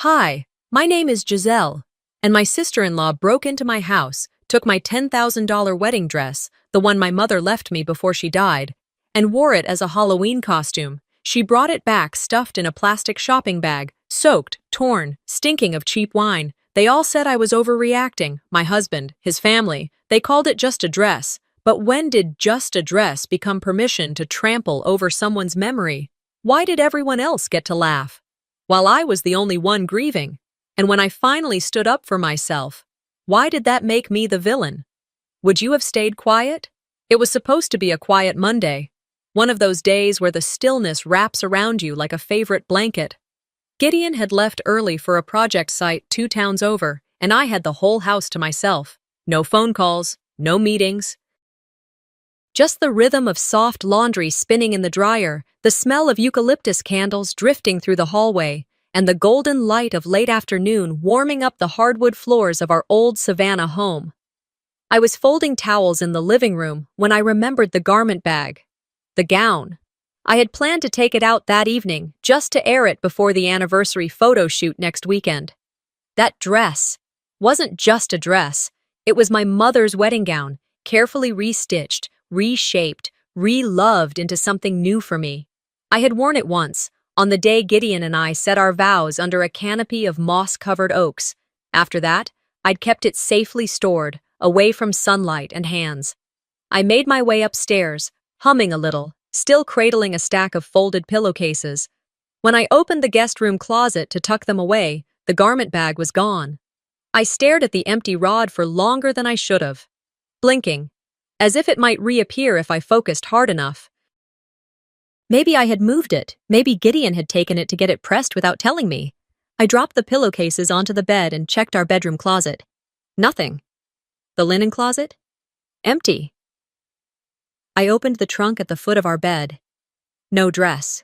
Hi, my name is Giselle, and my sister-in-law broke into my house, took my $10,000 wedding dress, the one my mother left me before she died, and wore it as a Halloween costume. She brought it back stuffed in a plastic shopping bag, soaked, torn, stinking of cheap wine. They all said I was overreacting. My husband, his family, they called it just a dress. But when did just a dress become permission to trample over someone's memory? Why did everyone else get to laugh, while I was the only one grieving? And when I finally stood up for myself, why did that make me the villain? Would you have stayed quiet? It was supposed to be a quiet Monday, one of those days where the stillness wraps around you like a favorite blanket. Gideon had left early for a project site 2 towns over, and I had the whole house to myself. No phone calls, no meetings. Just the rhythm of soft laundry spinning in the dryer, the smell of eucalyptus candles drifting through the hallway, and the golden light of late afternoon warming up the hardwood floors of our old Savannah home. I was folding towels in the living room when I remembered the garment bag. The gown. I had planned to take it out that evening, just to air it before the anniversary photo shoot next weekend. That dress wasn't just a dress. It was my mother's wedding gown, carefully restitched, reshaped, re-loved into something new for me. I had worn it once, on the day Gideon and I said our vows under a canopy of moss-covered oaks. After that, I'd kept it safely stored, away from sunlight and hands. I made my way upstairs, humming a little, still cradling a stack of folded pillowcases. When I opened the guest room closet to tuck them away, the garment bag was gone. I stared at the empty rod for longer than I should have, blinking, as if it might reappear if I focused hard enough. Maybe I had moved it. Maybe Gideon had taken it to get it pressed without telling me. I dropped the pillowcases onto the bed and checked our bedroom closet. Nothing. The linen closet? Empty. I opened the trunk at the foot of our bed. No dress.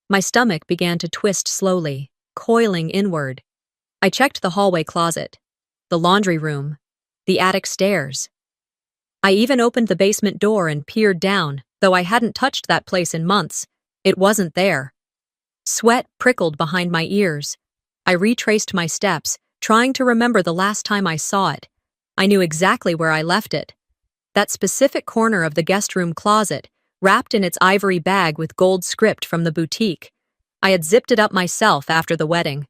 My stomach began to twist slowly, coiling inward. I checked the hallway closet, the laundry room, the attic stairs. I even opened the basement door and peered down, though I hadn't touched that place in months. It wasn't there. Sweat prickled behind my ears. I retraced my steps, trying to remember the last time I saw it. I knew exactly where I left it. That specific corner of the guest room closet, wrapped in its ivory bag with gold script from the boutique. I had zipped it up myself after the wedding.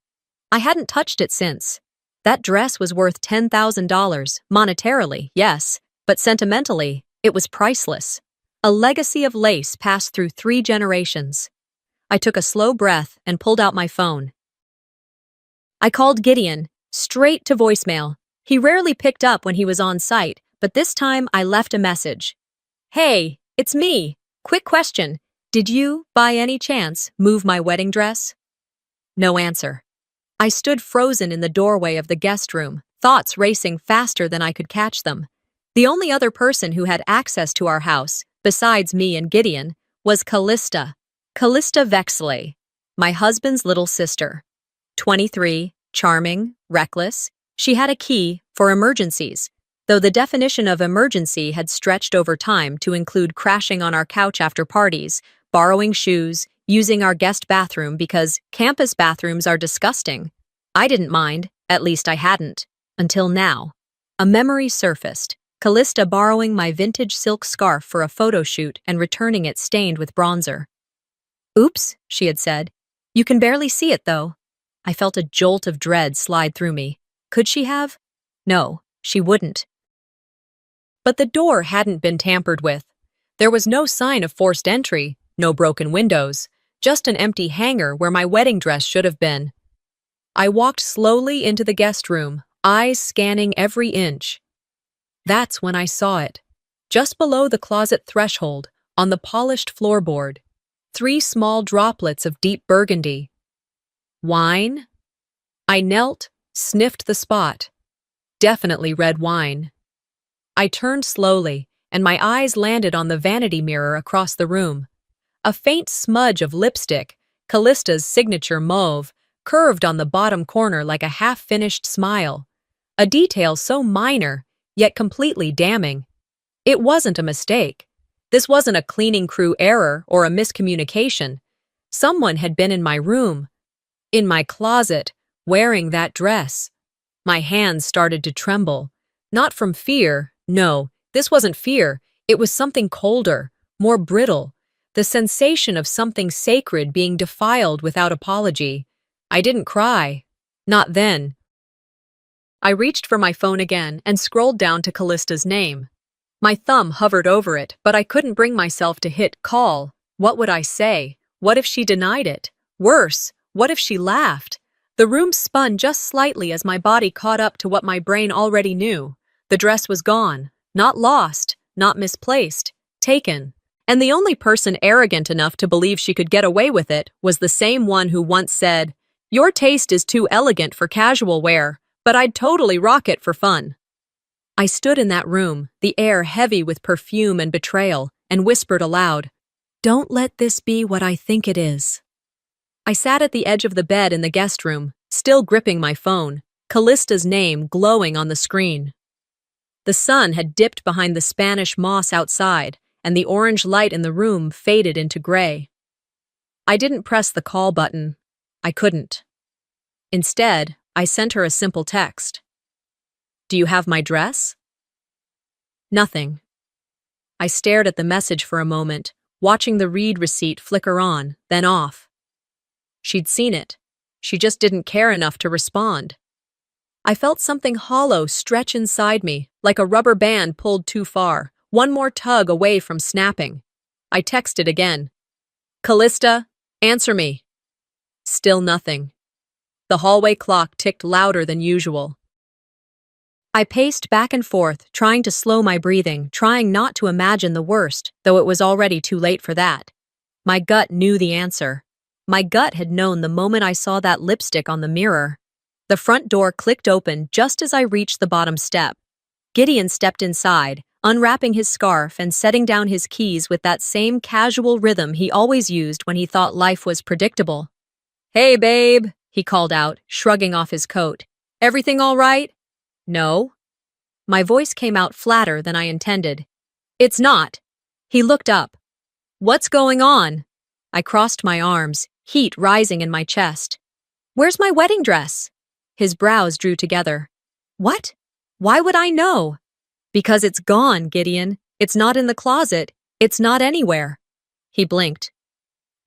I hadn't touched it since. That dress was worth $10,000, monetarily, yes, but sentimentally, it was priceless. A legacy of lace passed through 3 generations. I took a slow breath and pulled out my phone. I called Gideon, straight to voicemail. He rarely picked up when he was on site, but this time I left a message. Hey, it's me. Quick question. Did you, by any chance, move my wedding dress? No answer. I stood frozen in the doorway of the guest room, thoughts racing faster than I could catch them. The only other person who had access to our house, besides me and Gideon, was Callista Vexley, my husband's little sister. 23, charming, reckless, she had a key for emergencies, though the definition of emergency had stretched over time to include crashing on our couch after parties, borrowing shoes, using our guest bathroom because campus bathrooms are disgusting. I didn't mind, at least I hadn't, until now. A memory surfaced. Callista borrowing my vintage silk scarf for a photo shoot and returning it stained with bronzer. Oops, she had said. You can barely see it, though. I felt a jolt of dread slide through me. Could she have? No, she wouldn't. But the door hadn't been tampered with. There was no sign of forced entry, no broken windows, just an empty hanger where my wedding dress should have been. I walked slowly into the guest room, eyes scanning every inch. That's when I saw it. Just below the closet threshold, on the polished floorboard, 3 small droplets of deep burgundy. Wine? I knelt, sniffed the spot. Definitely red wine. I turned slowly, and my eyes landed on the vanity mirror across the room. A faint smudge of lipstick, Callista's signature mauve, curved on the bottom corner like a half-finished smile. A detail so minor, yet completely damning. It wasn't a mistake. This wasn't a cleaning crew error or a miscommunication. Someone had been in my room, in my closet, wearing that dress. My hands started to tremble. Not from fear, no, this wasn't fear. It was something colder, more brittle, the sensation of something sacred being defiled without apology. I didn't cry. Not then. I reached for my phone again and scrolled down to Callista's name. My thumb hovered over it, but I couldn't bring myself to hit call. What would I say? What if she denied it? Worse, what if she laughed? The room spun just slightly as my body caught up to what my brain already knew. The dress was gone. Not lost, not misplaced, taken. And the only person arrogant enough to believe she could get away with it was the same one who once said, "Your taste is too elegant for casual wear, but I'd totally rock it for fun." I stood in that room, the air heavy with perfume and betrayal, and whispered aloud, "Don't let this be what I think it is." I sat at the edge of the bed in the guest room, still gripping my phone, Callista's name glowing on the screen. The sun had dipped behind the Spanish moss outside, and the orange light in the room faded into gray. I didn't press the call button. I couldn't. Instead, I sent her a simple text. "Do you have my dress?" Nothing. I stared at the message for a moment, watching the read receipt flicker on, then off. She'd seen it. She just didn't care enough to respond. I felt something hollow stretch inside me, like a rubber band pulled too far, one more tug away from snapping. I texted again. "Callista, answer me." Still nothing. The hallway clock ticked louder than usual. I paced back and forth, trying to slow my breathing, trying not to imagine the worst, though it was already too late for that. My gut knew the answer. My gut had known the moment I saw that lipstick on the mirror. The front door clicked open just as I reached the bottom step. Gideon stepped inside, unwrapping his scarf and setting down his keys with that same casual rhythm he always used when he thought life was predictable. "Hey, babe," he called out, shrugging off his coat. "Everything all right?" "No." My voice came out flatter than I intended. "It's not." He looked up. "What's going on?" I crossed my arms, heat rising in my chest. "Where's my wedding dress?" His brows drew together. "What? Why would I know?" "Because it's gone, Gideon. It's not in the closet. It's not anywhere." He blinked.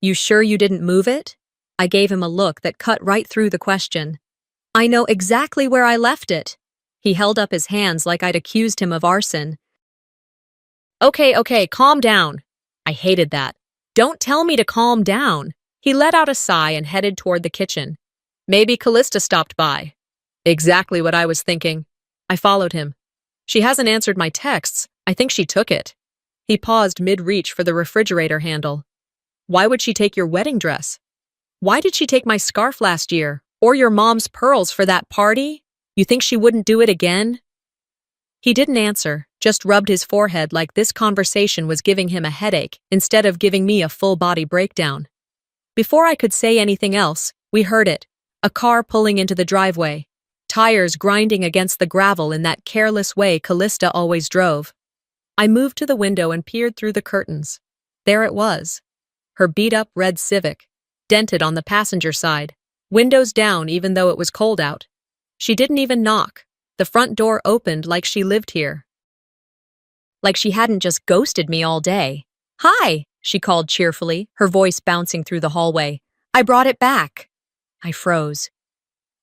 "You sure you didn't move it?" I gave him a look that cut right through the question. "I know exactly where I left it." He held up his hands like I'd accused him of arson. Okay, calm down." I hated that. "Don't tell me to calm down." He let out a sigh and headed toward the kitchen. "Maybe Callista stopped by." Exactly what I was thinking. I followed him. "She hasn't answered my texts. I think she took it." He paused mid-reach for the refrigerator handle. "Why would she take your wedding dress? Why did she take my scarf last year? Or your mom's pearls for that party? You think she wouldn't do it again?" He didn't answer, just rubbed his forehead like this conversation was giving him a headache instead of giving me a full-body breakdown. Before I could say anything else, we heard it, a car pulling into the driveway, tires grinding against the gravel in that careless way Callista always drove. I moved to the window and peered through the curtains. There it was, her beat-up red Civic, dented on the passenger side, windows down even though it was cold out. She didn't even knock. The front door opened like she lived here. Like she hadn't just ghosted me all day. "Hi," she called cheerfully, her voice bouncing through the hallway. "I brought it back." I froze.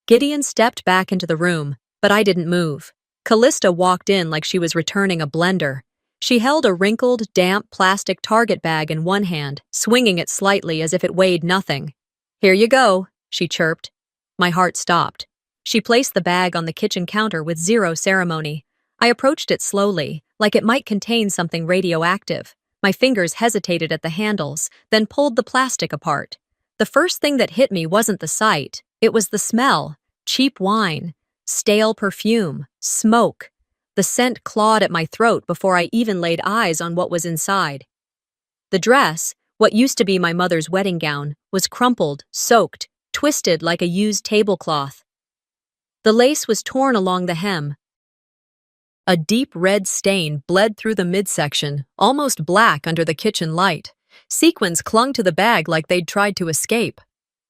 Gideon stepped back into the room, but I didn't move. Callista walked in like she was returning a blender. She held a wrinkled, damp plastic Target bag in one hand, swinging it slightly as if it weighed nothing. "Here you go," she chirped. My heart stopped. She placed the bag on the kitchen counter with zero ceremony. I approached it slowly, like it might contain something radioactive. My fingers hesitated at the handles, then pulled the plastic apart. The first thing that hit me wasn't the sight. It was the smell. Cheap wine, stale perfume, smoke. The scent clawed at my throat before I even laid eyes on what was inside. The dress, what used to be my mother's wedding gown, was crumpled, soaked, twisted like a used tablecloth. The lace was torn along the hem. A deep red stain bled through the midsection, almost black under the kitchen light. Sequins clung to the bag like they'd tried to escape.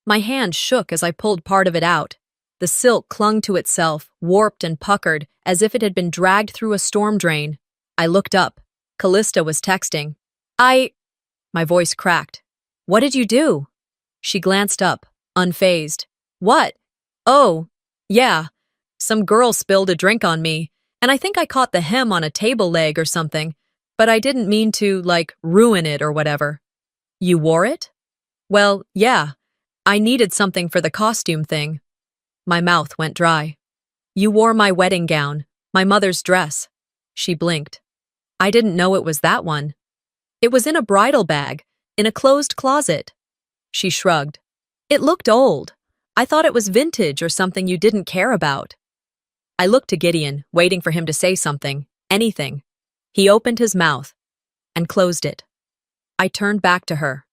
My hand shook as I pulled part of it out. The silk clung to itself, warped and puckered, as if it had been dragged through a storm drain. I looked up. Callista was texting. My voice cracked. What did you do? She glanced up, unfazed. What? Oh, yeah. Some girl spilled a drink on me, and I think I caught the hem on a table leg or something, but I didn't mean to, ruin it or whatever. You wore it? Well, yeah. I needed something for the costume thing. My mouth went dry. You wore my wedding gown, my mother's dress. She blinked. I didn't know it was that one. It was in a bridal bag, in a closed closet. She shrugged. It looked old. I thought it was vintage or something you didn't care about. I looked to Gideon, waiting for him to say something, anything. He opened his mouth and closed it. I turned back to her.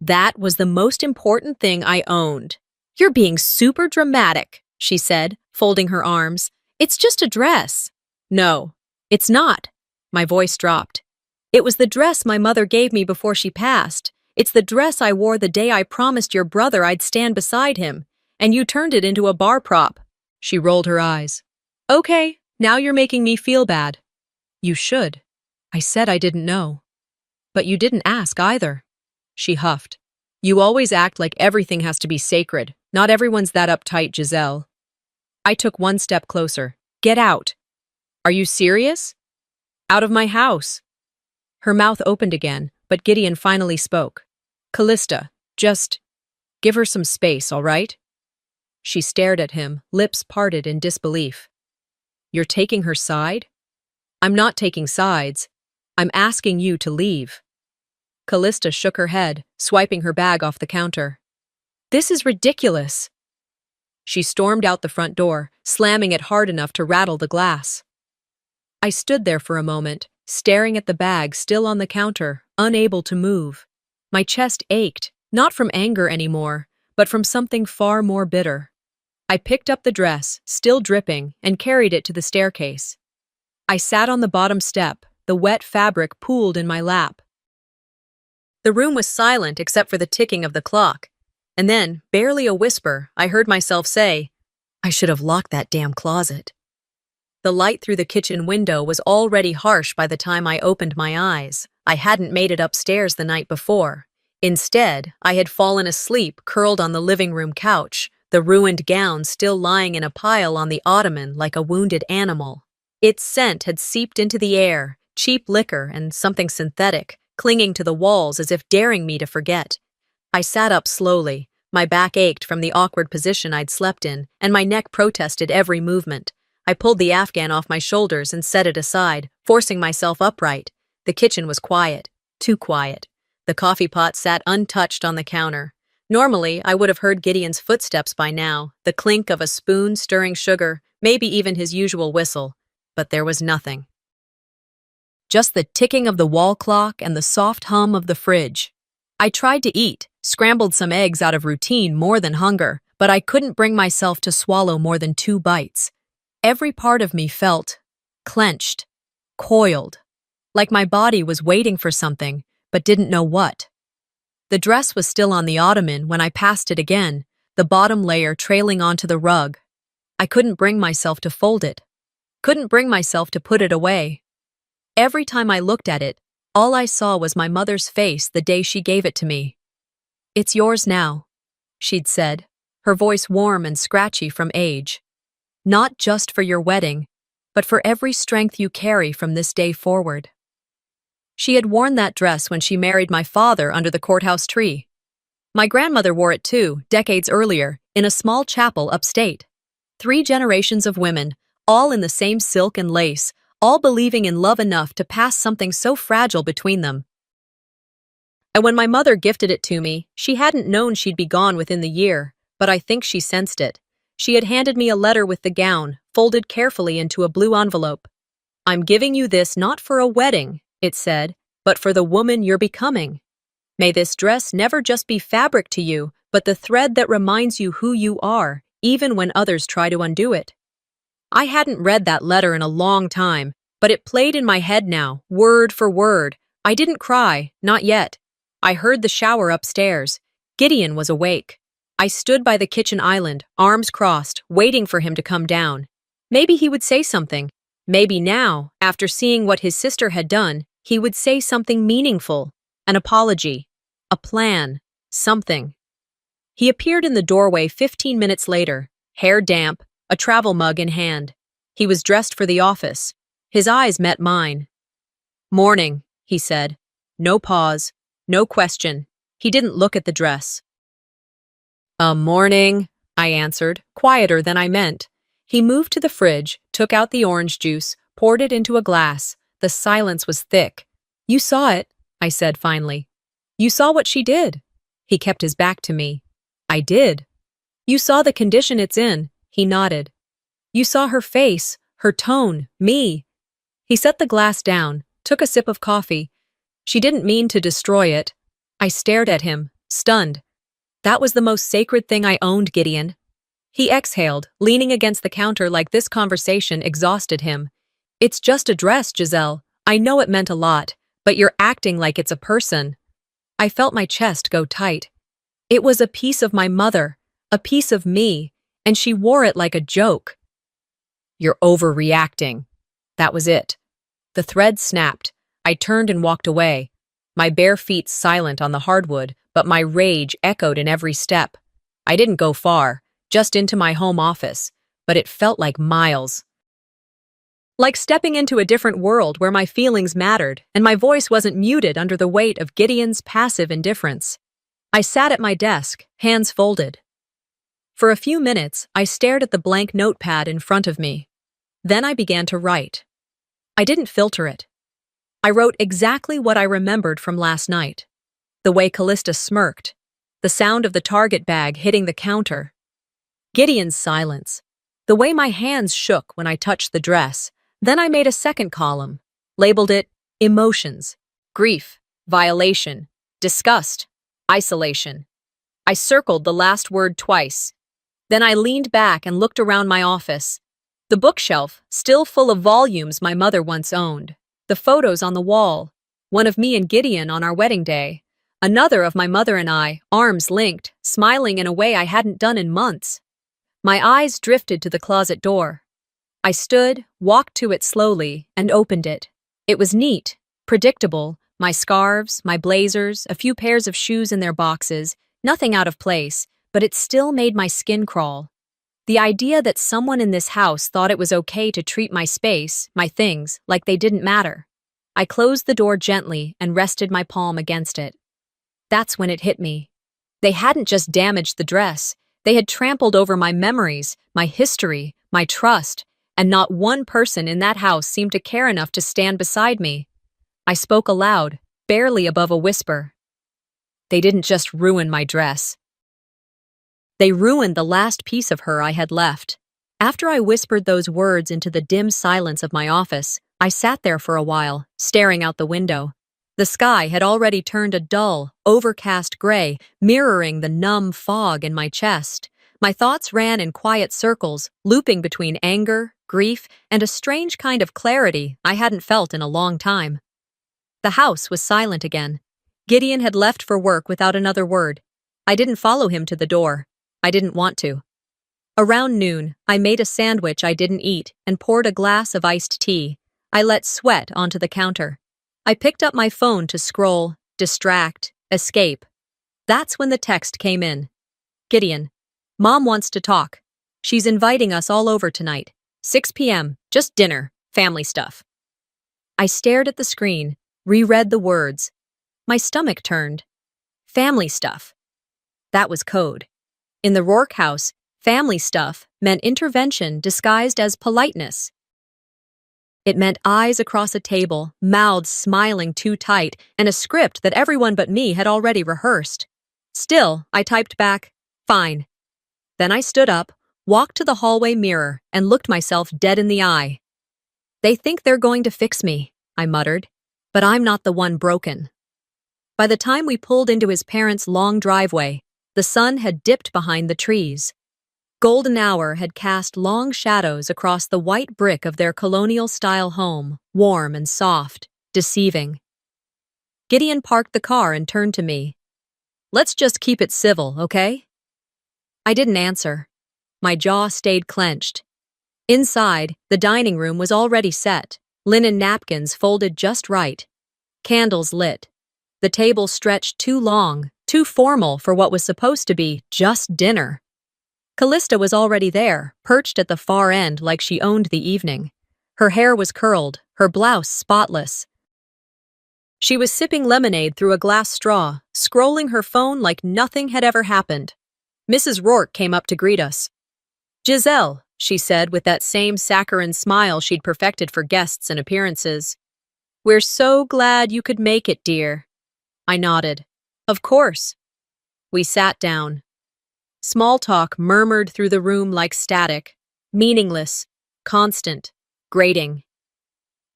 That was the most important thing I owned. You're being super dramatic, she said, folding her arms. It's just a dress. No, it's not. My voice dropped. It was the dress my mother gave me before she passed. It's the dress I wore the day I promised your brother I'd stand beside him, and you turned it into a bar prop. She rolled her eyes. Okay, now you're making me feel bad. You should. I said I didn't know. But you didn't ask either. She huffed. You always act like everything has to be sacred. Not everyone's that uptight, Giselle. I took one step closer. Get out. Are you serious? Out of my house. Her mouth opened again, but Gideon finally spoke. Callista, just give her some space, all right? She stared at him, lips parted in disbelief. You're taking her side? I'm not taking sides. I'm asking you to leave. Callista shook her head, swiping her bag off the counter. This is ridiculous. She stormed out the front door, slamming it hard enough to rattle the glass. I stood there for a moment, staring at the bag still on the counter, unable to move. My chest ached, not from anger anymore, but from something far more bitter. I picked up the dress, still dripping, and carried it to the staircase. I sat on the bottom step, the wet fabric pooled in my lap. The room was silent except for the ticking of the clock, and then, barely a whisper, I heard myself say, I should have locked that damn closet. The light through the kitchen window was already harsh by the time I opened my eyes. I hadn't made it upstairs the night before. Instead, I had fallen asleep curled on the living room couch, the ruined gown still lying in a pile on the ottoman like a wounded animal. Its scent had seeped into the air, cheap liquor and something synthetic, clinging to the walls as if daring me to forget. I sat up slowly. My back ached from the awkward position I'd slept in, and my neck protested every movement. I pulled the Afghan off my shoulders and set it aside, forcing myself upright. The kitchen was quiet, too quiet. The coffee pot sat untouched on the counter. Normally, I would have heard Gideon's footsteps by now, the clink of a spoon stirring sugar, maybe even his usual whistle. But there was nothing. Just the ticking of the wall clock and the soft hum of the fridge. I tried to eat, scrambled some eggs out of routine more than hunger, but I couldn't bring myself to swallow more than 2 bites. Every part of me felt clenched, coiled, like my body was waiting for something, but didn't know what. The dress was still on the ottoman when I passed it again, the bottom layer trailing onto the rug. I couldn't bring myself to fold it. Couldn't bring myself to put it away. Every time I looked at it, all I saw was my mother's face the day she gave it to me. It's yours now, she'd said, her voice warm and scratchy from age. Not just for your wedding, but for every strength you carry from this day forward. She had worn that dress when she married my father under the courthouse tree. My grandmother wore it too, decades earlier, in a small chapel upstate. 3 generations of women, all in the same silk and lace, all believing in love enough to pass something so fragile between them. And when my mother gifted it to me, she hadn't known she'd be gone within the year, but I think she sensed it. She had handed me a letter with the gown, folded carefully into a blue envelope. I'm giving you this not for a wedding, it said, but for the woman you're becoming. May this dress never just be fabric to you, but the thread that reminds you who you are, even when others try to undo it. I hadn't read that letter in a long time, but it played in my head now, word for word. I didn't cry, not yet. I heard the shower upstairs. Gideon was awake. I stood by the kitchen island, arms crossed, waiting for him to come down. Maybe he would say something. Maybe now, after seeing what his sister had done, he would say something meaningful. An apology. A plan. Something. He appeared in the doorway 15 minutes later, hair damp, a travel mug in hand. He was dressed for the office. His eyes met mine. "Morning," he said. No pause, no question. He didn't look at the dress. Morning," I answered, quieter than I meant. He moved to the fridge, took out the orange juice, poured it into a glass. The silence was thick. "You saw it," I said finally. "You saw what she did." He kept his back to me. "I did." "You saw the condition it's in." He nodded. "You saw her face, her tone, me." He set the glass down, took a sip of coffee. "She didn't mean to destroy it." I stared at him, stunned. "That was the most sacred thing I owned, Gideon." He exhaled, leaning against the counter like this conversation exhausted him. "It's just a dress, Giselle. I know it meant a lot, but you're acting like it's a person." I felt my chest go tight. It was a piece of my mother, a piece of me, and she wore it like a joke. "You're overreacting." That was it. The thread snapped. I turned and walked away, my bare feet silent on the hardwood, but my rage echoed in every step. I didn't go far, just into my home office, but it felt like miles. Like stepping into a different world where my feelings mattered and my voice wasn't muted under the weight of Gideon's passive indifference. I sat at my desk, hands folded. For a few minutes, I stared at the blank notepad in front of me. Then I began to write. I didn't filter it. I wrote exactly what I remembered from last night. The way Callista smirked, the sound of the Target bag hitting the counter, Gideon's silence, the way my hands shook when I touched the dress. Then I made a second column, labeled it emotions, grief, violation, disgust, isolation. I circled the last word twice. Then I leaned back and looked around my office. The bookshelf, still full of volumes my mother once owned. The photos on the wall, one of me and Gideon on our wedding day. Another of my mother and I, arms linked, smiling in a way I hadn't done in months. My eyes drifted to the closet door. I stood, walked to it slowly, and opened it. It was neat, predictable, my scarves, my blazers, a few pairs of shoes in their boxes, nothing out of place, but it still made my skin crawl. The idea that someone in this house thought it was okay to treat my space, my things, like they didn't matter. I closed the door gently and rested my palm against it. That's when it hit me. They hadn't just damaged the dress. They had trampled over my memories, my history, my trust, and not one person in that house seemed to care enough to stand beside me. I spoke aloud, barely above a whisper. They didn't just ruin my dress. They ruined the last piece of her I had left. After I whispered those words into the dim silence of my office, I sat there for a while, staring out the window. The sky had already turned a dull, overcast gray, mirroring the numb fog in my chest. My thoughts ran in quiet circles, looping between anger, grief, and a strange kind of clarity I hadn't felt in a long time. The house was silent again. Gideon had left for work without another word. I didn't follow him to the door. I didn't want to. Around noon, I made a sandwich I didn't eat and poured a glass of iced tea. I let sweat onto the counter. I picked up my phone to scroll, distract, escape. That's when the text came in. "Gideon, Mom wants to talk. She's inviting us all over tonight. 6 p.m., just dinner, family stuff." I stared at the screen, reread the words. My stomach turned. Family stuff. That was code. In the Rourke house, family stuff meant intervention disguised as politeness. It meant eyes across a table, mouths smiling too tight, and a script that everyone but me had already rehearsed. Still, I typed back, "Fine." Then I stood up, walked to the hallway mirror, and looked myself dead in the eye. "They think they're going to fix me," I muttered, "but I'm not the one broken." By the time we pulled into his parents' long driveway, the sun had dipped behind the trees. Golden hour had cast long shadows across the white brick of their colonial-style home, warm and soft, deceiving. Gideon parked the car and turned to me. "Let's just keep it civil, okay?" I didn't answer. My jaw stayed clenched. Inside, the dining room was already set, linen napkins folded just right, candles lit. The table stretched too long, too formal for what was supposed to be just dinner. Callista was already there, perched at the far end like she owned the evening. Her hair was curled, her blouse spotless. She was sipping lemonade through a glass straw, scrolling her phone like nothing had ever happened. Mrs. Rourke came up to greet us. "Giselle," she said with that same saccharine smile she'd perfected for guests and appearances. "We're so glad you could make it, dear." I nodded. "Of course." We sat down. Small talk murmured through the room like static, meaningless, constant, grating.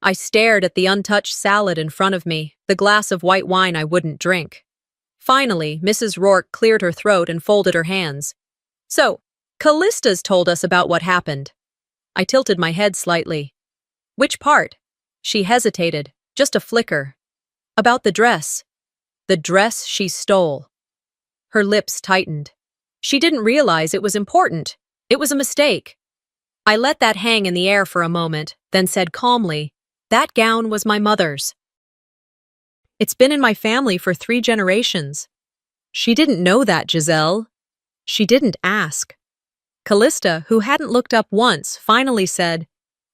I stared at the untouched salad in front of me, the glass of white wine I wouldn't drink. Finally, Mrs. Rourke cleared her throat and folded her hands. "So, Callista's told us about what happened." I tilted my head slightly. "Which part?" She hesitated, just a flicker. "About the dress. The dress she stole." Her lips tightened. She didn't realize it was important. It was a mistake. I let that hang in the air for a moment, then said calmly, "That gown was my mother's. It's been in my family for 3 generations." She didn't know that, Giselle. She didn't ask. Callista, who hadn't looked up once, finally said,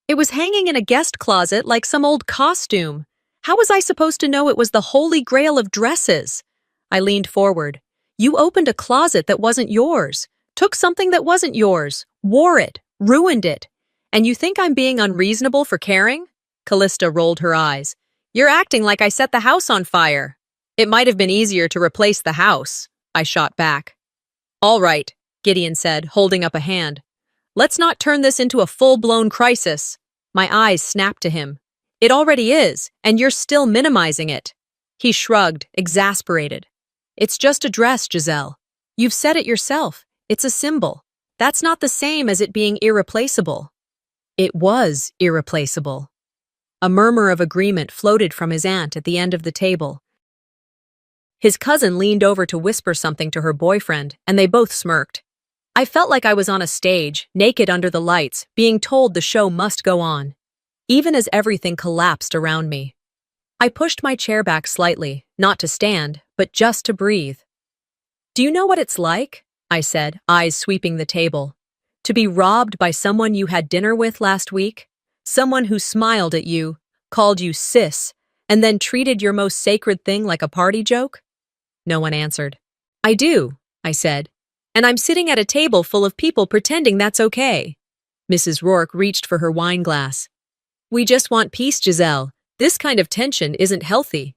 "It was hanging in a guest closet like some old costume. How was I supposed to know it was the holy grail of dresses?" I leaned forward. "You opened a closet that wasn't yours, took something that wasn't yours, wore it, ruined it. And you think I'm being unreasonable for caring?" Callista rolled her eyes. "You're acting like I set the house on fire." "It might have been easier to replace the house," I shot back. "All right," Gideon said, holding up a hand. "Let's not turn this into a full-blown crisis." My eyes snapped to him. "It already is, and you're still minimizing it." He shrugged, exasperated. "It's just a dress, Giselle. You've said it yourself. It's a symbol. That's not the same as it being irreplaceable." It was irreplaceable. A murmur of agreement floated from his aunt at the end of the table. His cousin leaned over to whisper something to her boyfriend, and they both smirked. I felt like I was on a stage, naked under the lights, being told the show must go on, even as everything collapsed around me. I pushed my chair back slightly, not to stand, but just to breathe. "Do you know what it's like?" I said, eyes sweeping the table. "To be robbed by someone you had dinner with last week? Someone who smiled at you, called you sis, and then treated your most sacred thing like a party joke?" No one answered. "I do," I said. "And I'm sitting at a table full of people pretending that's okay." Mrs. Rourke reached for her wine glass. "We just want peace, Giselle. This kind of tension isn't healthy.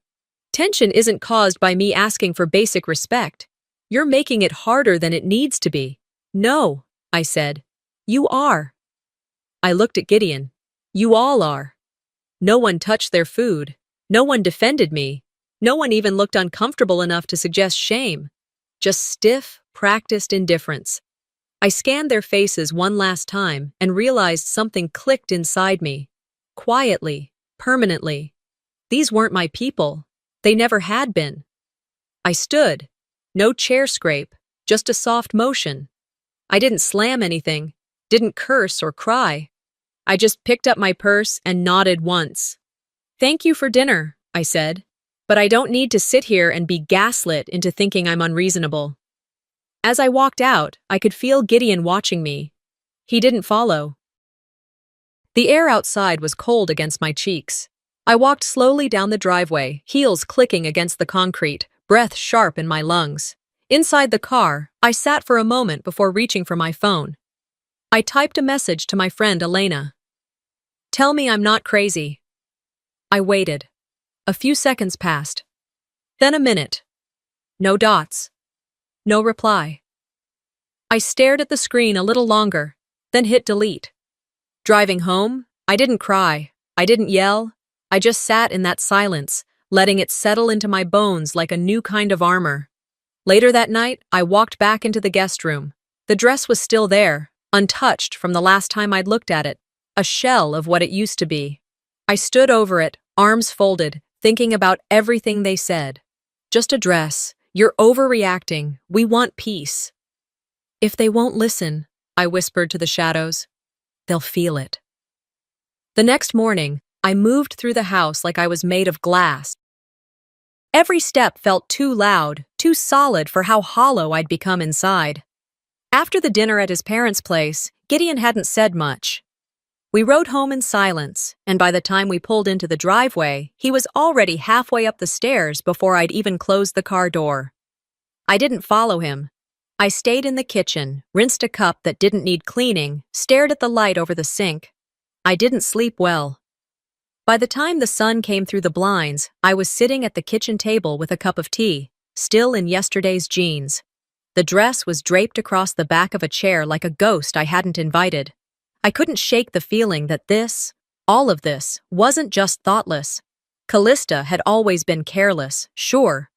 Tension isn't caused by me asking for basic respect. You're making it harder than it needs to be." "No," I said. "You are." I looked at Gideon. "You all are." No one touched their food. No one defended me. No one even looked uncomfortable enough to suggest shame. Just stiff, practiced indifference. I scanned their faces one last time and realized something clicked inside me. Quietly, permanently. These weren't my people. They never had been. I stood. No chair scrape, just a soft motion. I didn't slam anything, didn't curse or cry. I just picked up my purse and nodded once. "Thank you for dinner," I said, "but I don't need to sit here and be gaslit into thinking I'm unreasonable." As I walked out, I could feel Gideon watching me. He didn't follow. The air outside was cold against my cheeks. I walked slowly down the driveway, heels clicking against the concrete, breath sharp in my lungs. Inside the car, I sat for a moment before reaching for my phone. I typed a message to my friend Elena. "Tell me I'm not crazy." I waited. A few seconds passed. Then a minute. No dots. No reply. I stared at the screen a little longer, then hit delete. Driving home, I didn't cry. I didn't yell. I just sat in that silence, letting it settle into my bones like a new kind of armor. Later that night, I walked back into the guest room. The dress was still there, untouched from the last time I'd looked at it, a shell of what it used to be. I stood over it, arms folded, thinking about everything they said. "Just a dress. You're overreacting. We want peace." If they won't listen, I whispered to the shadows, they'll feel it. The next morning, I moved through the house like I was made of glass. Every step felt too loud, too solid for how hollow I'd become inside. After the dinner at his parents' place, Gideon hadn't said much. We rode home in silence, and by the time we pulled into the driveway, he was already halfway up the stairs before I'd even closed the car door. I didn't follow him. I stayed in the kitchen, rinsed a cup that didn't need cleaning, stared at the light over the sink. I didn't sleep well. By the time the sun came through the blinds, I was sitting at the kitchen table with a cup of tea, still in yesterday's jeans. The dress was draped across the back of a chair like a ghost I hadn't invited. I couldn't shake the feeling that all of this, wasn't just thoughtless. Callista had always been careless, sure.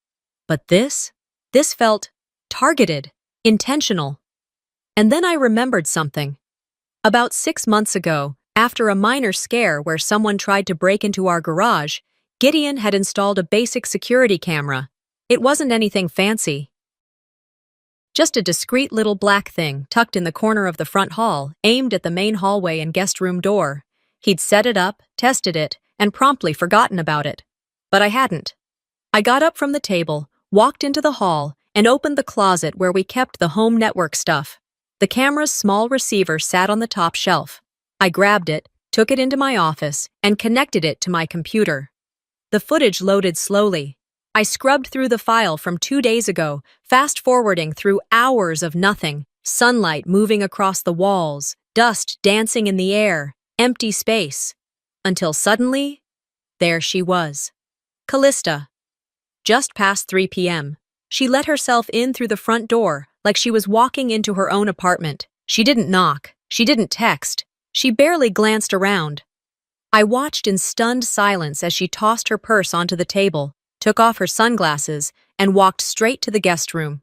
But this felt targeted, intentional. And then I remembered something. About 6 months ago, after a minor scare where someone tried to break into our garage, Gideon had installed a basic security camera. It wasn't anything fancy. Just a discreet little black thing tucked in the corner of the front hall, aimed at the main hallway and guest room door. He'd set it up, tested it, and promptly forgotten about it. But I hadn't. I got up from the table, walked into the hall, and opened the closet where we kept the home network stuff. The camera's small receiver sat on the top shelf. I grabbed it, took it into my office, and connected it to my computer. The footage loaded slowly. I scrubbed through the file from 2 days ago, fast-forwarding through hours of nothing, sunlight moving across the walls, dust dancing in the air, empty space. Until suddenly, there she was. Callista. Just past 3 p.m. She let herself in through the front door, like she was walking into her own apartment. She didn't knock. She didn't text. She barely glanced around. I watched in stunned silence as she tossed her purse onto the table, took off her sunglasses, and walked straight to the guest room.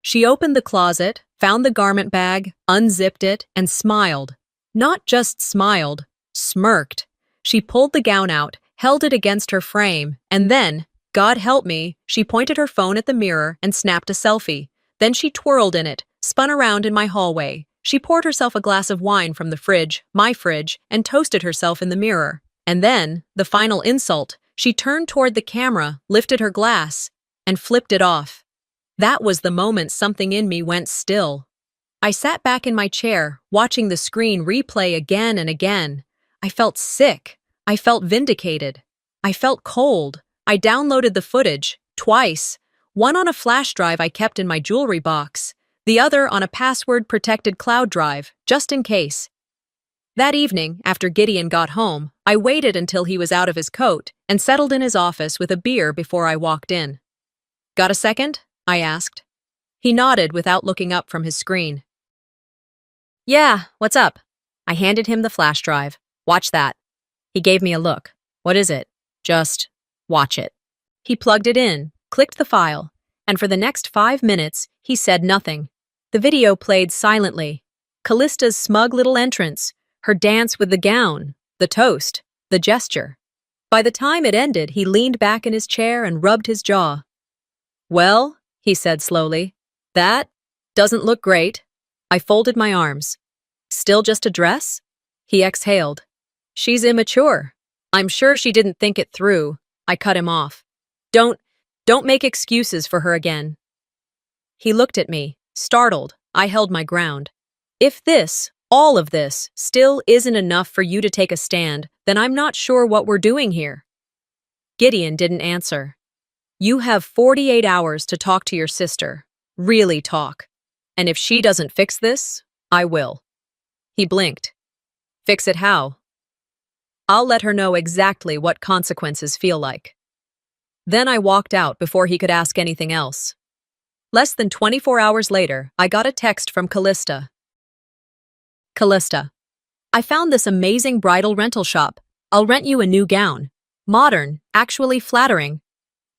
She opened the closet, found the garment bag, unzipped it, and smiled. Not just smiled, smirked. She pulled the gown out, held it against her frame, and then, God help me, she pointed her phone at the mirror and snapped a selfie. Then she twirled in it, spun around in my hallway. She poured herself a glass of wine from the fridge, my fridge, and toasted herself in the mirror. And then, the final insult, she turned toward the camera, lifted her glass, and flipped it off. That was the moment something in me went still. I sat back in my chair, watching the screen replay again and again. I felt sick. I felt vindicated. I felt cold. I downloaded the footage, twice. One on a flash drive I kept in my jewelry box, the other on a password-protected cloud drive, just in case. That evening, after Gideon got home, I waited until he was out of his coat and settled in his office with a beer before I walked in. "Got a second?" I asked. He nodded without looking up from his screen. "Yeah, what's up?" I handed him the flash drive. "Watch that." He gave me a look. "What is it?" "Just watch it." He plugged it in, clicked the file, and for the next 5 minutes, he said nothing. The video played silently. Callista's smug little entrance, her dance with the gown, the toast, the gesture. By the time it ended, he leaned back in his chair and rubbed his jaw. "Well," he said slowly, "that doesn't look great." I folded my arms. "Still just a dress?" He exhaled. "She's immature. I'm sure she didn't think it through." I cut him off. Don't make excuses for her again." He looked at me, startled. I held my ground. "If this, all of this, still isn't enough for you to take a stand, then I'm not sure what we're doing here." Gideon didn't answer. "You have 48 hours to talk to your sister. Really talk. And if she doesn't fix this, I will." He blinked. "Fix it how?" "I'll let her know exactly what consequences feel like." Then I walked out before he could ask anything else. Less than 24 hours later, I got a text from Callista. "Callista, I found this amazing bridal rental shop. I'll rent you a new gown. Modern, actually flattering."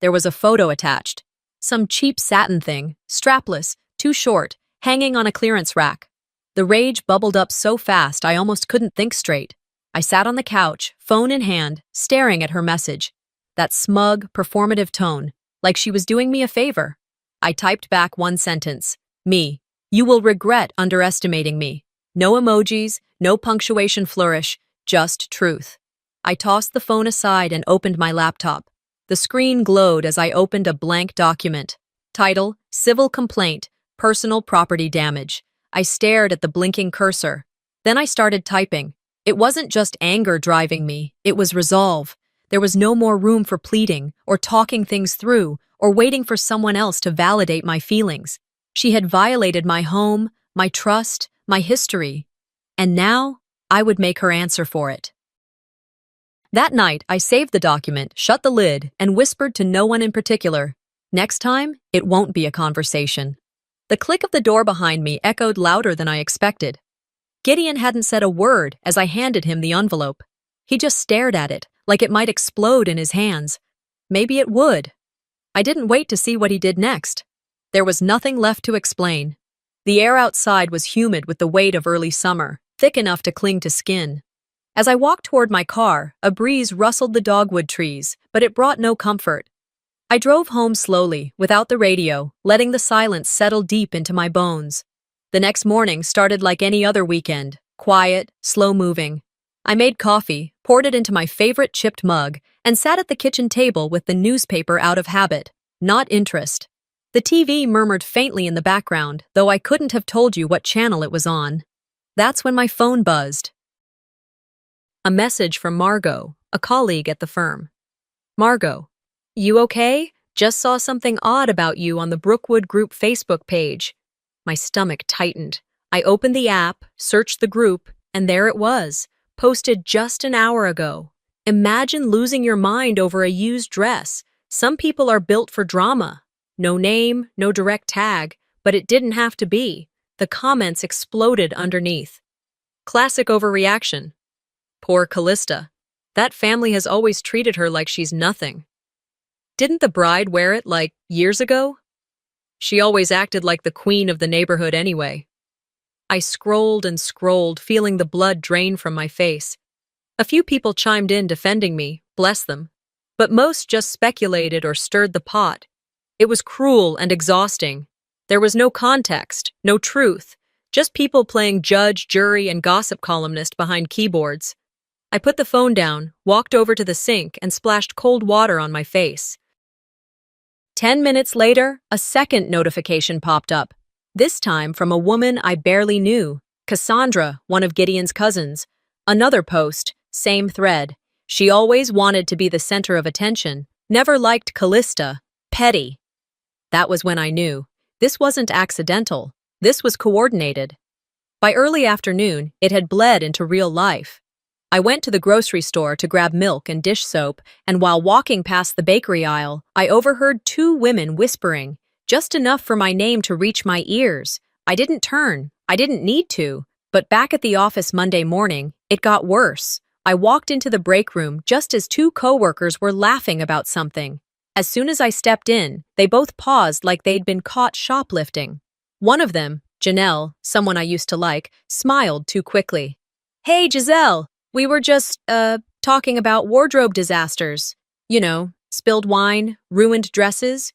There was a photo attached. Some cheap satin thing, strapless, too short, hanging on a clearance rack. The rage bubbled up so fast I almost couldn't think straight. I sat on the couch, phone in hand, staring at her message. That smug, performative tone, like she was doing me a favor. I typed back one sentence. "Me. You will regret underestimating me. No emojis, no punctuation flourish, just truth. I tossed the phone aside and opened my laptop. The screen glowed as I opened a blank document. Title, Civil Complaint, Personal Property Damage. I stared at the blinking cursor. Then I started typing. It wasn't just anger driving me, it was resolve. There was no more room for pleading, or talking things through, or waiting for someone else to validate my feelings. She had violated my home, my trust, my history. And now, I would make her answer for it. That night, I saved the document, shut the lid, and whispered to no one in particular. Next time, it won't be a conversation. The click of the door behind me echoed louder than I expected. Gideon hadn't said a word as I handed him the envelope. He just stared at it, like it might explode in his hands. Maybe it would. I didn't wait to see what he did next. There was nothing left to explain. The air outside was humid with the weight of early summer, thick enough to cling to skin. As I walked toward my car, a breeze rustled the dogwood trees, but it brought no comfort. I drove home slowly, without the radio, letting the silence settle deep into my bones. The next morning started like any other weekend, quiet, slow-moving. I made coffee, poured it into my favorite chipped mug, and sat at the kitchen table with the newspaper out of habit, not interest. The TV murmured faintly in the background, though I couldn't have told you what channel it was on. That's when my phone buzzed. A message from Margot, a colleague at the firm. Margot, you okay? Just saw something odd about you on the Brookwood Group Facebook page. My stomach tightened. I opened the app, searched the group, and there it was, posted just an hour ago. Imagine losing your mind over a used dress. Some people are built for drama. No name, no direct tag, but it didn't have to be. The comments exploded underneath. Classic overreaction. Poor Callista. That family has always treated her like she's nothing. Didn't the bride wear it like years ago? She always acted like the queen of the neighborhood anyway. I scrolled and scrolled, feeling the blood drain from my face. A few people chimed in defending me, bless them. But most just speculated or stirred the pot. It was cruel and exhausting. There was no context, no truth, just people playing judge, jury, and gossip columnist behind keyboards. I put the phone down, walked over to the sink, and splashed cold water on my face. 10 minutes later, a second notification popped up, this time from a woman I barely knew, Cassandra, one of Gideon's cousins. Another post, same thread. She always wanted to be the center of attention, never liked Callista, petty. That was when I knew. This wasn't accidental. This was coordinated. By early afternoon, it had bled into real life. I went to the grocery store to grab milk and dish soap, and while walking past the bakery aisle, I overheard two women whispering, just enough for my name to reach my ears. I didn't turn. I didn't need to. But back at the office Monday morning, it got worse. I walked into the break room just as two coworkers were laughing about something. As soon as I stepped in, they both paused like they'd been caught shoplifting. One of them, Janelle, someone I used to like, smiled too quickly. Hey, Giselle! We were just, talking about wardrobe disasters. You know, spilled wine, ruined dresses.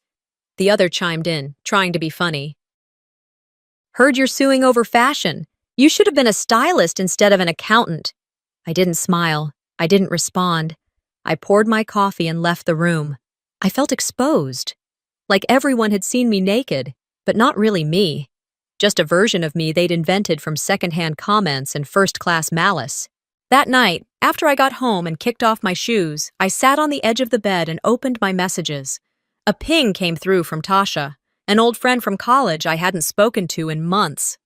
The other chimed in, trying to be funny. Heard you're suing over fashion. You should have been a stylist instead of an accountant. I didn't smile. I didn't respond. I poured my coffee and left the room. I felt exposed. Like everyone had seen me naked, but not really me. Just a version of me they'd invented from secondhand comments and first-class malice. That night, after I got home and kicked off my shoes, I sat on the edge of the bed and opened my messages. A ping came through from Tasha, an old friend from college I hadn't spoken to in months.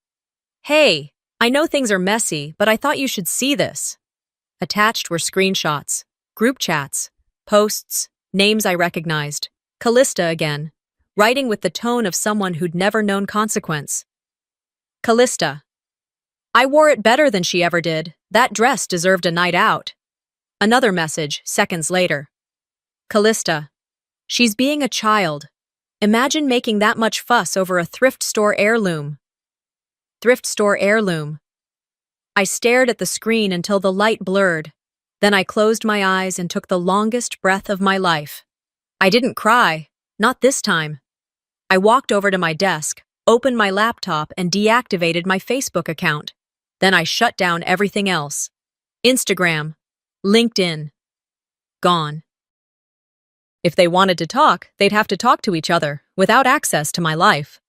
Hey, I know things are messy, but I thought you should see this. Attached were screenshots, group chats, posts, names I recognized. Callista again, writing with the tone of someone who'd never known consequence. Callista. I wore it better than she ever did. That dress deserved a night out. Another message, seconds later. Callista. She's being a child. Imagine making that much fuss over a thrift store heirloom. Thrift store heirloom. I stared at the screen until the light blurred. Then I closed my eyes and took the longest breath of my life. I didn't cry. Not this time. I walked over to my desk, opened my laptop, and deactivated my Facebook account. Then I shut down everything else. Instagram, LinkedIn, gone. If they wanted to talk, they'd have to talk to each other, without access to my life.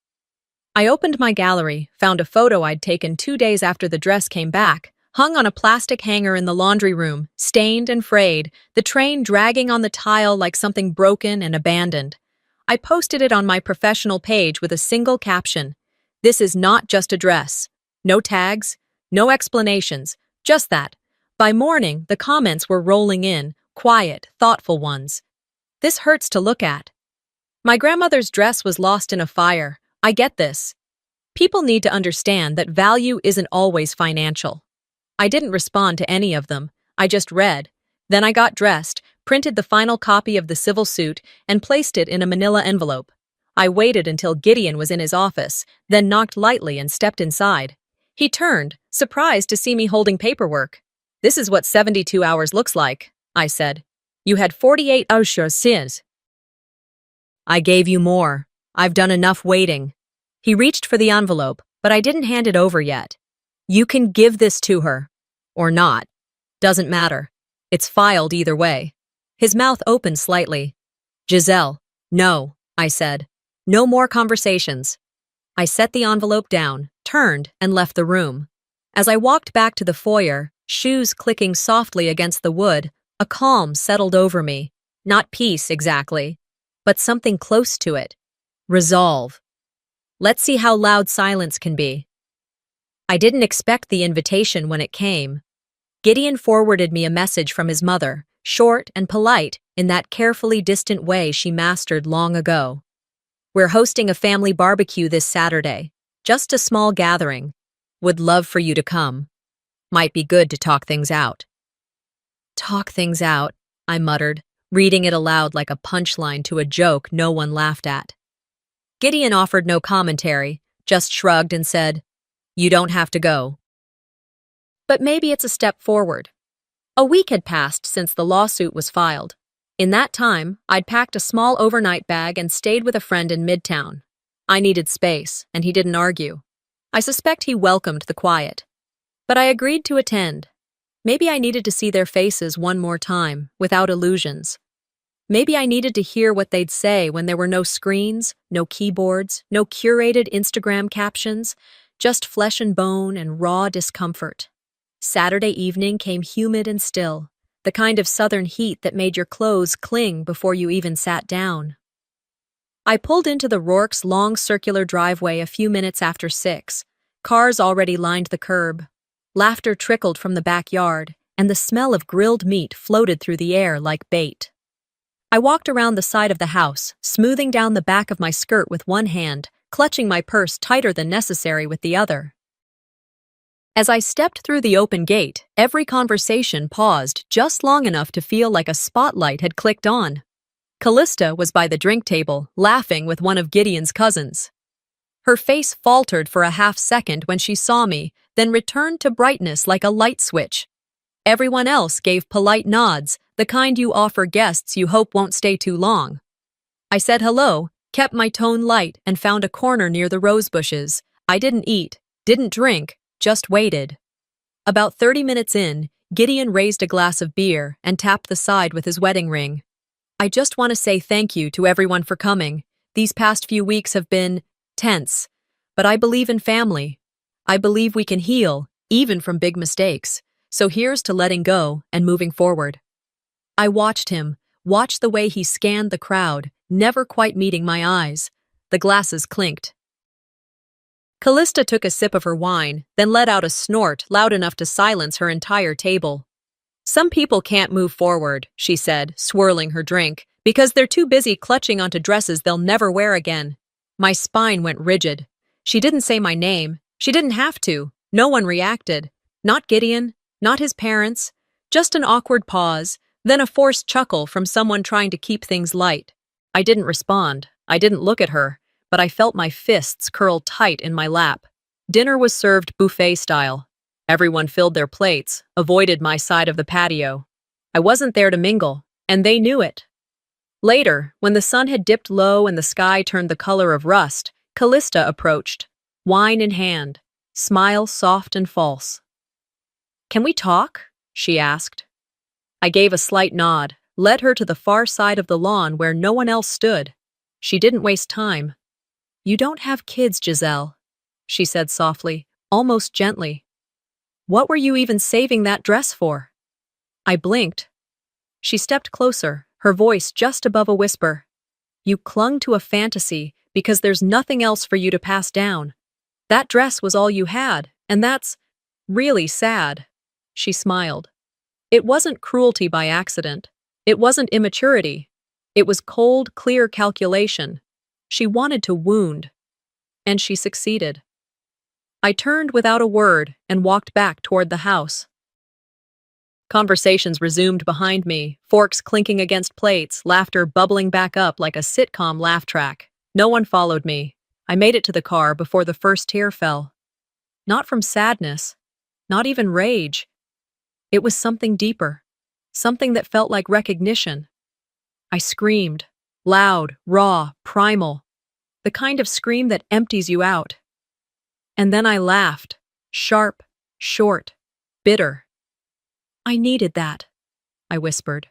I opened my gallery, found a photo I'd taken 2 days after the dress came back, hung on a plastic hanger in the laundry room, stained and frayed, the train dragging on the tile like something broken and abandoned. I posted it on my professional page with a single caption: "This is not just a dress." No tags, no explanations, just that. By morning, the comments were rolling in, quiet, thoughtful ones. "This hurts to look at." "My grandmother's dress was lost in a fire. I get this." People need to understand that value isn't always financial. I didn't respond to any of them. I just read. Then I got dressed, printed the final copy of the civil suit, and placed it in a manila envelope. I waited until Gideon was in his office, then knocked lightly and stepped inside. He turned, surprised to see me holding paperwork. "This is what 72 hours looks like," I said. "You had 48 hours since." "I gave you more. I've done enough waiting." He reached for the envelope, but I didn't hand it over yet. "You can give this to her. Or not. Doesn't matter. It's filed either way." His mouth opened slightly. "Giselle, no," I said. "No more conversations." I set the envelope down, turned, and left the room. As I walked back to the foyer, shoes clicking softly against the wood, a calm settled over me. Not peace, exactly, but something close to it. Resolve. Let's see how loud silence can be. I didn't expect the invitation when it came. Gideon forwarded me a message from his mother, short and polite in that carefully distant way she mastered long ago. "We're hosting a family barbecue this Saturday. Just a small gathering. Would love for you to come. Might be good to talk things out." "Talk things out," I muttered, reading it aloud like a punchline to a joke no one laughed at. Gideon offered no commentary, just shrugged and said, "You don't have to go." But maybe it's a step forward. A week had passed since the lawsuit was filed. In that time, I'd packed a small overnight bag and stayed with a friend in Midtown. I needed space, and he didn't argue. I suspect he welcomed the quiet. But I agreed to attend. Maybe I needed to see their faces one more time, without illusions. Maybe I needed to hear what they'd say when there were no screens, no keyboards, no curated Instagram captions, just flesh and bone and raw discomfort. Saturday evening came humid and still, the kind of southern heat that made your clothes cling before you even sat down. I pulled into the Rourke's long circular driveway a few minutes after 6. Cars already lined the curb. Laughter trickled from the backyard, and the smell of grilled meat floated through the air like bait. I walked around the side of the house, smoothing down the back of my skirt with one hand, clutching my purse tighter than necessary with the other. As I stepped through the open gate, every conversation paused just long enough to feel like a spotlight had clicked on. Callista was by the drink table, laughing with one of Gideon's cousins. Her face faltered for a half-second when she saw me, then returned to brightness like a light switch. Everyone else gave polite nods, the kind you offer guests you hope won't stay too long. I said hello, kept my tone light, and found a corner near the rose bushes. I didn't eat, didn't drink, just waited. About 30 minutes in, Gideon raised a glass of beer and tapped the side with his wedding ring. "I just want to say thank you to everyone for coming. These past few weeks have been tense, but I believe in family. I believe we can heal, even from big mistakes. So here's to letting go and moving forward." I watched him, watched the way he scanned the crowd, never quite meeting my eyes. The glasses clinked. Callista took a sip of her wine, then let out a snort loud enough to silence her entire table. "Some people can't move forward," she said, swirling her drink, "because they're too busy clutching onto dresses they'll never wear again." My spine went rigid. She didn't say my name. She didn't have to. No one reacted. Not Gideon, not his parents. Just an awkward pause, then a forced chuckle from someone trying to keep things light. I didn't respond. I didn't look at her, but I felt my fists curl tight in my lap. Dinner was served buffet style. Everyone filled their plates, avoided my side of the patio. I wasn't there to mingle, and they knew it. Later, when the sun had dipped low and the sky turned the color of rust, Callista approached, wine in hand, smile soft and false. "Can we talk?" she asked. I gave a slight nod, led her to the far side of the lawn where no one else stood. She didn't waste time. "You don't have kids, Giselle," she said softly, almost gently. "What were you even saving that dress for?" I blinked. She stepped closer, her voice just above a whisper. "You clung to a fantasy because there's nothing else for you to pass down. That dress was all you had, and that's really sad." She smiled. It wasn't cruelty by accident. It wasn't immaturity. It was cold, clear calculation. She wanted to wound. And she succeeded. I turned without a word and walked back toward the house. Conversations resumed behind me, forks clinking against plates, laughter bubbling back up like a sitcom laugh track. No one followed me. I made it to the car before the first tear fell. Not from sadness, not even rage. It was something deeper, something that felt like recognition. I screamed, loud, raw, primal, the kind of scream that empties you out. And then I laughed, sharp, short, bitter. "I needed that," I whispered.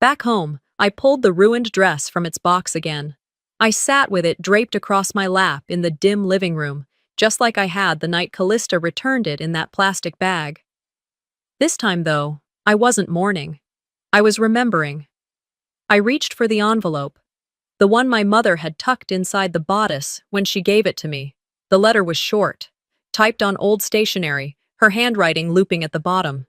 Back home, I pulled the ruined dress from its box again. I sat with it draped across my lap in the dim living room, just like I had the night Callista returned it in that plastic bag. This time, though, I wasn't mourning. I was remembering. I reached for the envelope, the one my mother had tucked inside the bodice when she gave it to me. The letter was short, typed on old stationery, her handwriting looping at the bottom.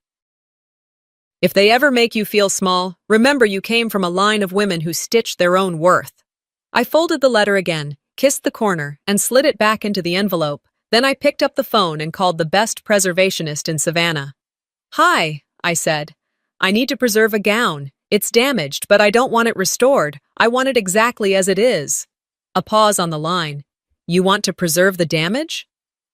"If they ever make you feel small, remember you came from a line of women who stitched their own worth." I folded the letter again, kissed the corner, and slid it back into the envelope. Then I picked up the phone and called the best preservationist in Savannah. "Hi," I said. "I need to preserve a gown. It's damaged, but I don't want it restored. I want it exactly as it is." A pause on the line. "You want to preserve the damage?"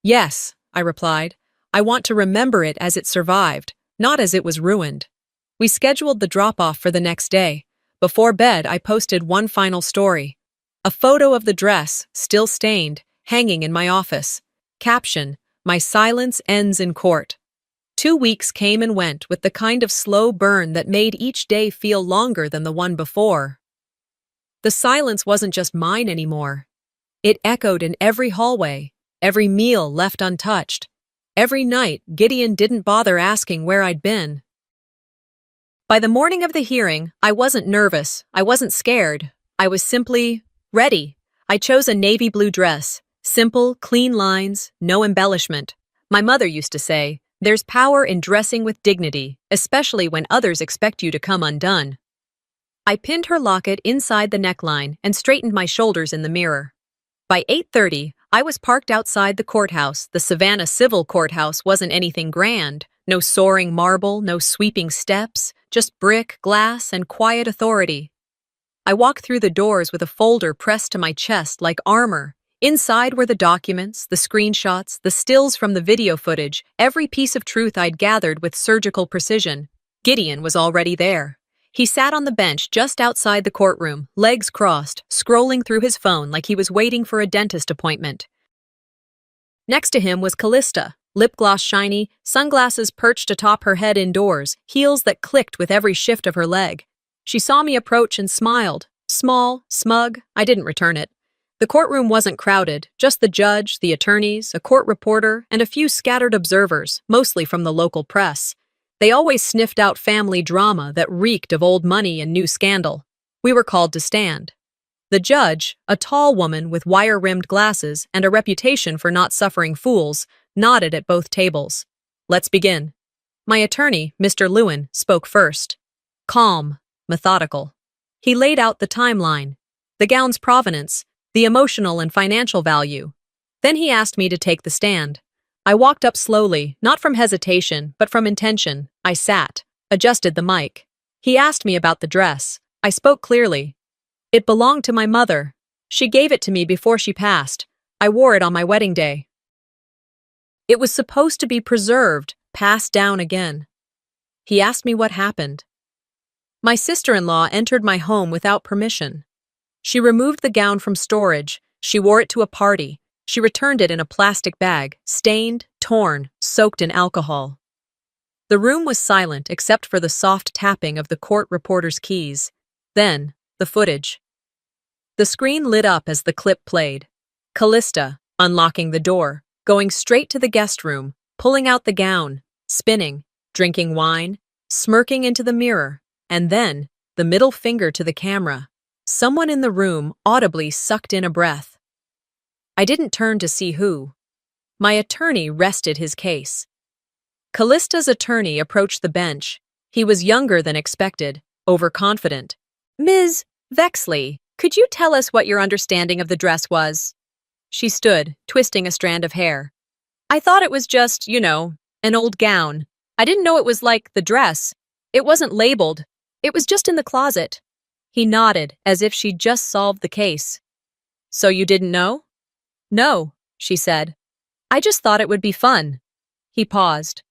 "Yes," I replied. "I want to remember it as it survived, not as it was ruined." We scheduled the drop-off for the next day. Before bed, I posted one final story. A photo of the dress, still stained, hanging in my office. Caption: "My silence ends in court." 2 weeks came and went with the kind of slow burn that made each day feel longer than the one before. The silence wasn't just mine anymore. It echoed in every hallway, every meal left untouched. Every night, Gideon didn't bother asking where I'd been. By the morning of the hearing, I wasn't nervous, I wasn't scared. I was simply ready. I chose a navy blue dress. Simple, clean lines, no embellishment. My mother used to say, "There's power in dressing with dignity, especially when others expect you to come undone." I pinned her locket inside the neckline and straightened my shoulders in the mirror. By 8:30, I was parked outside the courthouse. The Savannah Civil Courthouse wasn't anything grand. No soaring marble, no sweeping steps, just brick, glass, and quiet authority. I walked through the doors with a folder pressed to my chest like armor. Inside were the documents, the screenshots, the stills from the video footage, every piece of truth I'd gathered with surgical precision. Gideon was already there. He sat on the bench just outside the courtroom, legs crossed, scrolling through his phone like he was waiting for a dentist appointment. Next to him was Callista, lip gloss shiny, sunglasses perched atop her head indoors, heels that clicked with every shift of her leg. She saw me approach and smiled. Small, smug, I didn't return it. The courtroom wasn't crowded, just the judge, the attorneys, a court reporter, and a few scattered observers, mostly from the local press. They always sniffed out family drama that reeked of old money and new scandal. We were called to stand. The judge, a tall woman with wire-rimmed glasses and a reputation for not suffering fools, nodded at both tables. "Let's begin." My attorney, Mr. Lewin, spoke first. Calm, methodical. He laid out the timeline, the gown's provenance, the emotional and financial value. Then he asked me to take the stand. I walked up slowly, not from hesitation, but from intention. I sat, adjusted the mic. He asked me about the dress. I spoke clearly. "It belonged to my mother. She gave it to me before she passed. I wore it on my wedding day. It was supposed to be preserved, passed down again." He asked me what happened. "My sister-in-law entered my home without permission. She removed the gown from storage, She wore it to a party. She returned it in a plastic bag, stained, torn, soaked in alcohol. The room was silent except for the soft tapping of the court reporter's keys. Then, the footage. The screen lit up as the clip played. Callista, unlocking the door, going straight to the guest room, pulling out the gown, spinning, drinking wine, smirking into the mirror, and then, the middle finger to the camera. Someone in the room audibly sucked in a breath. I didn't turn to see who. My attorney rested his case. Callista's attorney approached the bench. He was younger than expected, overconfident. "Ms. Vexley, could you tell us what your understanding of the dress was?" She stood, twisting a strand of hair. "I thought it was just, an old gown. I didn't know it was like the dress. It wasn't labeled. It was just in the closet." He nodded, as if she'd just solved the case. "So you didn't know?" "No," she said. "I just thought it would be fun." He paused.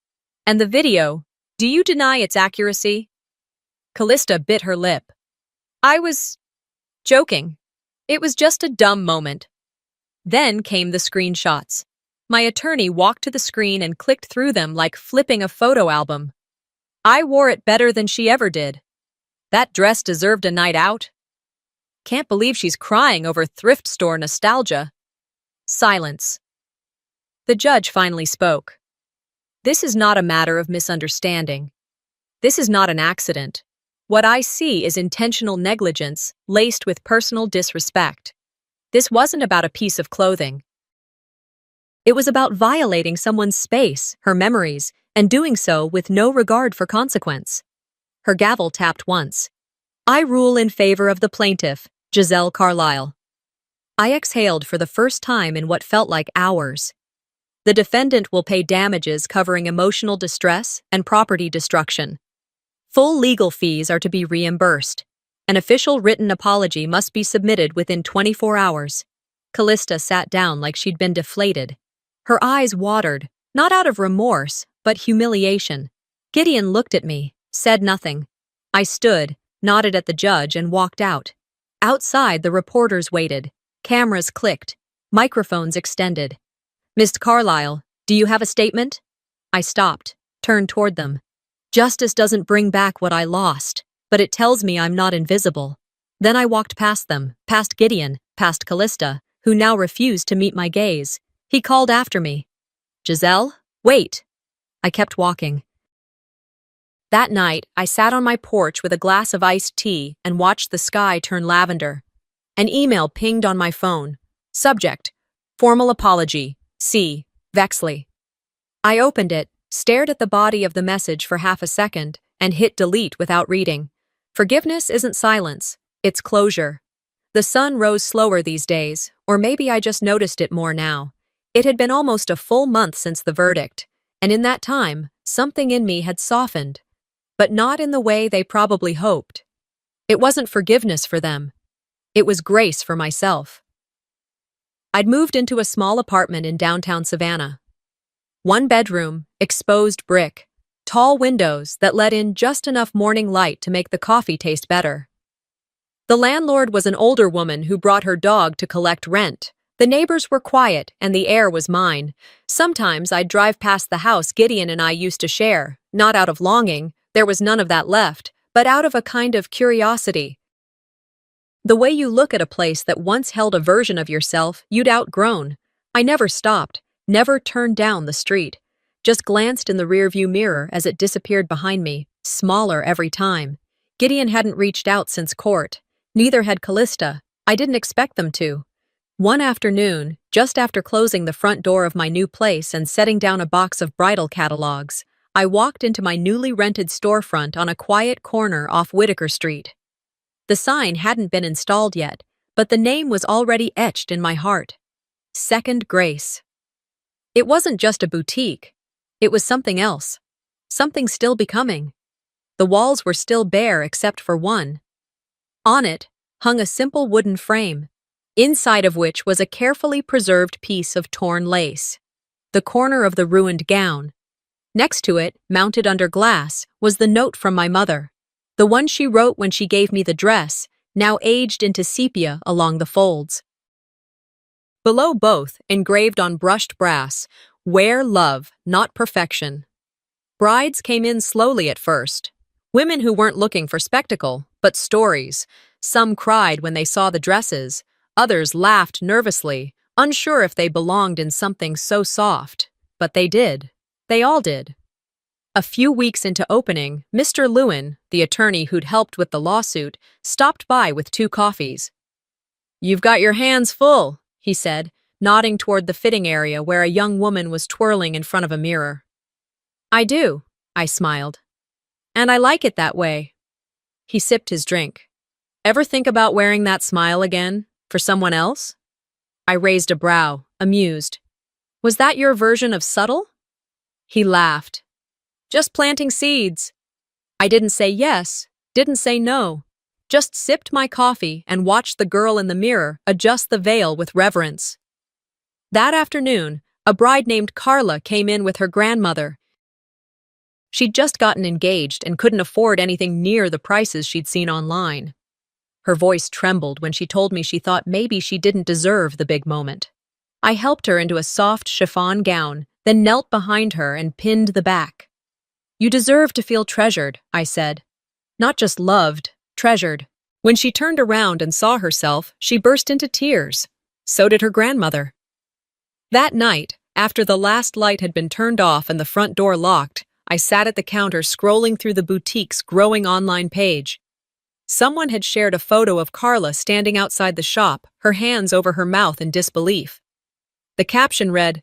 "And the video, do you deny its accuracy?" Callista bit her lip. "I was joking. It was just a dumb moment." Then came the screenshots. My attorney walked to the screen and clicked through them like flipping a photo album. "I wore it better than she ever did. That dress deserved a night out. Can't believe she's crying over thrift store nostalgia." Silence. The judge finally spoke. "This is not a matter of misunderstanding. This is not an accident. What I see is intentional negligence laced with personal disrespect. This wasn't about a piece of clothing. It was about violating someone's space, her memories, and doing so with no regard for consequence." Her gavel tapped once. "I rule in favor of the plaintiff, Giselle Carlisle." I exhaled for the first time in what felt like hours. The defendant will pay damages covering emotional distress and property destruction. Full legal fees are to be reimbursed. An official written apology must be submitted within 24 hours. Callista sat down like she'd been deflated. Her eyes watered, not out of remorse, but humiliation. Gideon looked at me, said nothing. I stood, nodded at the judge, and walked out. Outside, the reporters waited. Cameras clicked. Microphones extended. "Miss Carlisle, do you have a statement?" I stopped, turned toward them. Justice doesn't bring back what I lost, but it tells me I'm not invisible. Then I walked past them, past Gideon, past Callista, who now refused to meet my gaze. He called after me. "Giselle, wait." I kept walking. That night, I sat on my porch with a glass of iced tea and watched the sky turn lavender. An email pinged on my phone. Subject: Formal apology. C. Vexley. I opened it, stared at the body of the message for half a second, and hit delete without reading. Forgiveness isn't silence, it's closure. The sun rose slower these days, or maybe I just noticed it more now. It had been almost a full month since the verdict, and in that time, something in me had softened. But not in the way they probably hoped. It wasn't forgiveness for them. It was grace for myself. I'd moved into a small apartment in downtown Savannah. One bedroom, exposed brick, tall windows that let in just enough morning light to make the coffee taste better. The landlord was an older woman who brought her dog to collect rent. The neighbors were quiet, and the air was mine. Sometimes I'd drive past the house Gideon and I used to share, not out of longing, there was none of that left, but out of a kind of curiosity. The way you look at a place that once held a version of yourself you'd outgrown. I never stopped, never turned down the street, just glanced in the rearview mirror as it disappeared behind me, smaller every time. Gideon hadn't reached out since court. Neither had Callista. I didn't expect them to. One afternoon, just after closing the front door of my new place and setting down a box of bridal catalogs, I walked into my newly rented storefront on a quiet corner off Whitaker Street. The sign hadn't been installed yet, but the name was already etched in my heart. Second Grace. It wasn't just a boutique. It was something else. Something still becoming. The walls were still bare except for one. On it hung a simple wooden frame, inside of which was a carefully preserved piece of torn lace, the corner of the ruined gown. Next to it, mounted under glass, was the note from my mother, the one she wrote when she gave me the dress, now aged into sepia along the folds. Below both, engraved on brushed brass, "Wear love, not perfection." Brides came in slowly at first. Women who weren't looking for spectacle, but stories. Some cried when they saw the dresses. Others laughed nervously, unsure if they belonged in something so soft. But they did. They all did. A few weeks into opening, Mr. Lewin, the attorney who'd helped with the lawsuit, stopped by with 2 coffees. "You've got your hands full," he said, nodding toward the fitting area where a young woman was twirling in front of a mirror. "I do," I smiled. "And I like it that way." He sipped his drink. "Ever think about wearing that smile again, for someone else?" I raised a brow, amused. "Was that your version of subtle?" He laughed. "Just planting seeds." I didn't say yes, didn't say no. Just sipped my coffee and watched the girl in the mirror adjust the veil with reverence. That afternoon, a bride named Carla came in with her grandmother. She'd just gotten engaged and couldn't afford anything near the prices she'd seen online. Her voice trembled when she told me she thought maybe she didn't deserve the big moment. I helped her into a soft chiffon gown, then knelt behind her and pinned the back. "You deserve to feel treasured," I said. "Not just loved, treasured." When she turned around and saw herself, she burst into tears. So did her grandmother. That night, after the last light had been turned off and the front door locked, I sat at the counter scrolling through the boutique's growing online page. Someone had shared a photo of Carla standing outside the shop, her hands over her mouth in disbelief. The caption read,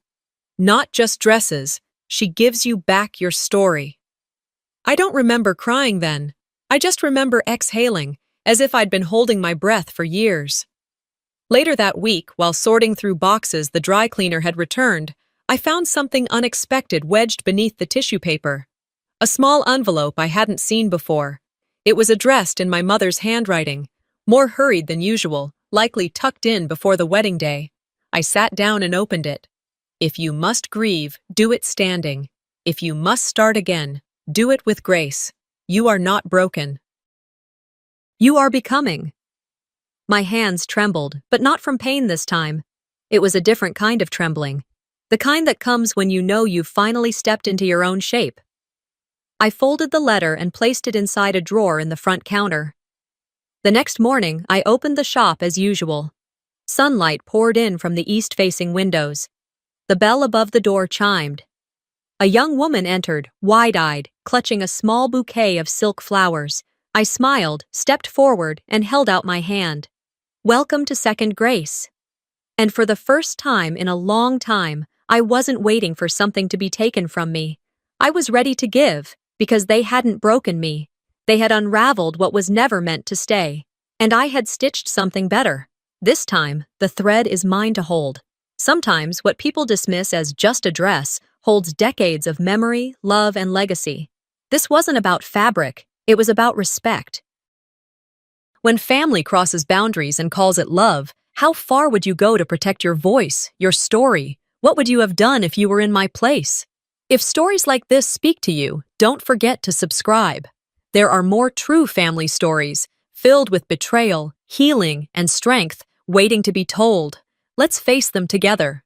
"Not just dresses, she gives you back your story." I don't remember crying then. I just remember exhaling, as if I'd been holding my breath for years. Later that week, while sorting through boxes the dry cleaner had returned, I found something unexpected wedged beneath the tissue paper. A small envelope I hadn't seen before. It was addressed in my mother's handwriting, more hurried than usual, likely tucked in before the wedding day. I sat down and opened it. "If you must grieve, do it standing. If you must start again, do it with grace. You are not broken. You are becoming." My hands trembled, but not from pain this time. It was a different kind of trembling. The kind that comes when you know you've finally stepped into your own shape. I folded the letter and placed it inside a drawer in the front counter. The next morning, I opened the shop as usual. Sunlight poured in from the east-facing windows. The bell above the door chimed. A young woman entered, wide-eyed, clutching a small bouquet of silk flowers. I smiled, stepped forward, and held out my hand. "Welcome to Second Grace." And for the first time in a long time, I wasn't waiting for something to be taken from me. I was ready to give, because they hadn't broken me. They had unraveled what was never meant to stay. And I had stitched something better. This time, the thread is mine to hold. Sometimes, what people dismiss as just a dress holds decades of memory, love, and legacy. This wasn't about fabric, it was about respect. When family crosses boundaries and calls it love, how far would you go to protect your voice, your story? What would you have done if you were in my place? If stories like this speak to you, don't forget to subscribe. There are more true family stories, filled with betrayal, healing, and strength, waiting to be told. Let's face them together.